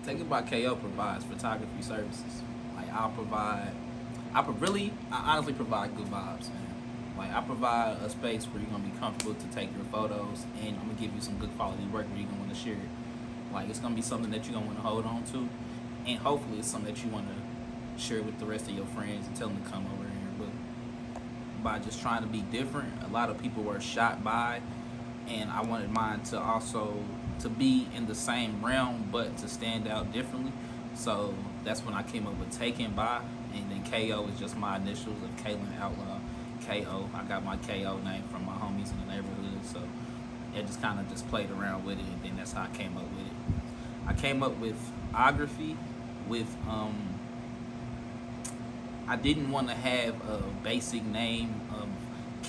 Taken by KO provides photography services. Like I honestly provide good vibes, man. Like I provide a space where you're gonna be comfortable to take your photos, and I'm gonna give you some good quality work where you're gonna want to share it. Like it's gonna be something that you're gonna want to hold on to, and hopefully it's something that you want to share with the rest of your friends and tell them to come over here. But by just trying to be different, a lot of people were shot by, and I wanted mine to also to be in the same realm but to stand out differently. So that's when I came up with Taken By, and then KO is just my initials of Kalen Outlaw. KO. I got my KO name from my homies in the neighborhood, so it just kind of just played around with it, and then that's how I came up with it. I came up with Ography with I didn't want to have a basic name of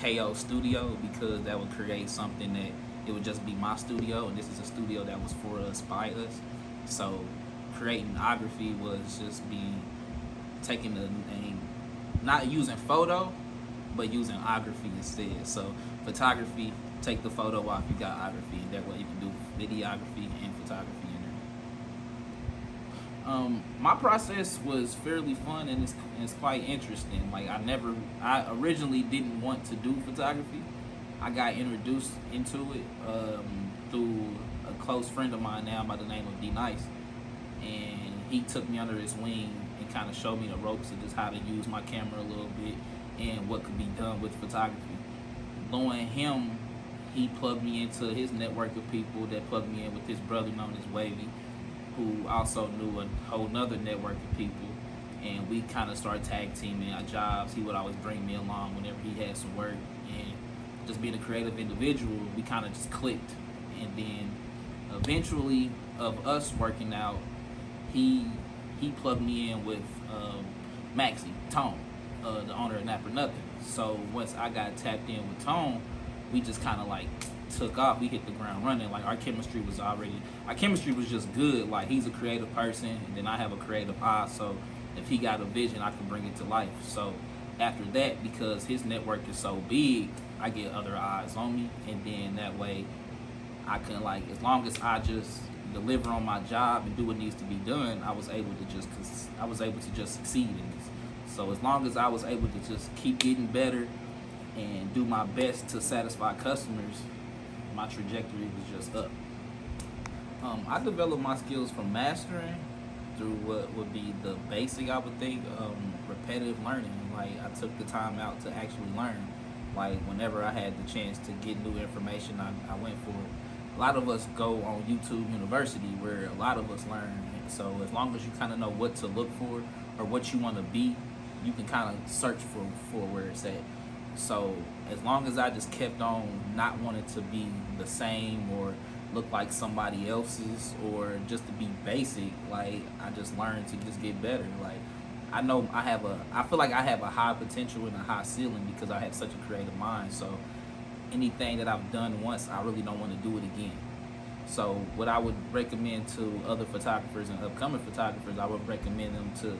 KO Studio because that would create something that it would just be my studio, and this is a studio that was for us, by us. So creating Ography was just taking the name, not using photo, but using Ography instead. So photography, take the photo off, you got Ography, and that way you can do videography and photography in there. My process was fairly fun, and it's quite interesting. Like I originally didn't want to do photography. I got introduced into it through a close friend of mine now by the name of D Nice, and he took me under his wing and kind of showed me the ropes of just how to use my camera a little bit and what could be done with photography. Knowing him, he plugged me into his network of people that plugged me in with his brother known as Wavy, who also knew a whole nother network of people, and we kind of started tag teaming our jobs. He would always bring me along whenever he had some work, and just being a creative individual, we kind of just clicked. And then eventually, of us working out, he plugged me in with Maxie Tone, the owner of Nap or Nothing. So once I got tapped in with Tone, we just kind of like took off. We hit the ground running. Like our chemistry was just good. Like he's a creative person, and then I have a creative eye. So if he got a vision, I can bring it to life. So after that, because his network is so big, I get other eyes on me, and then that way I can, like, as long as I just deliver on my job and do what needs to be done, I was able to just succeed in this. So as long as I was able to just keep getting better and do my best to satisfy customers, my trajectory was just up. I developed my skills from mastering through what would be the basic, I would think, repetitive learning. Like I took the time out to actually learn. Like whenever I had the chance to get new information, I went for it. A lot of us go on YouTube University where a lot of us learn. And so as long as you kind of know what to look for or what you want to be, you can kind of search for where it's at. So as long as I just kept on not wanting to be the same or look like somebody else's or just to be basic, like I just learned to just get better. Like I feel like I have a high potential and a high ceiling because I have such a creative mind. So anything that I've done once, I really don't want to do it again. So what I would recommend to other photographers and upcoming photographers, I would recommend them to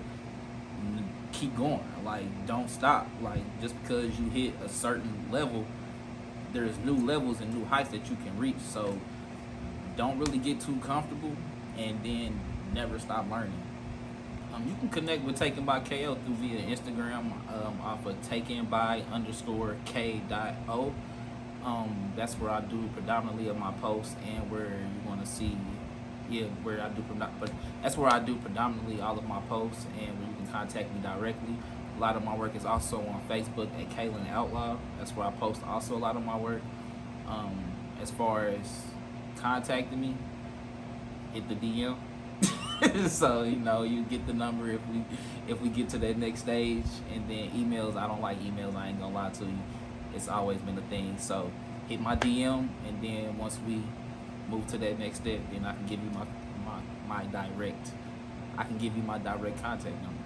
keep going. Like don't stop. Like just because you hit a certain level, there's new levels and new heights that you can reach. So don't really get too comfortable, and then never stop learning. You can connect with Taken by KO through via Instagram off of takenby_k.o. That's where I do predominantly of my posts, and where you're going to see, but that's where I do predominantly all of my posts, and where you can contact me directly. A lot of my work is also on Facebook at Kalen Outlaw. That's where I post also a lot of my work. As far as contacting me, hit the DM. So you get the number if we get to that next stage. And then emails, I don't like emails, I ain't gonna lie to you, it's always been a thing. So hit my DM, and then once we move to that next step, then I can give you my direct contact number.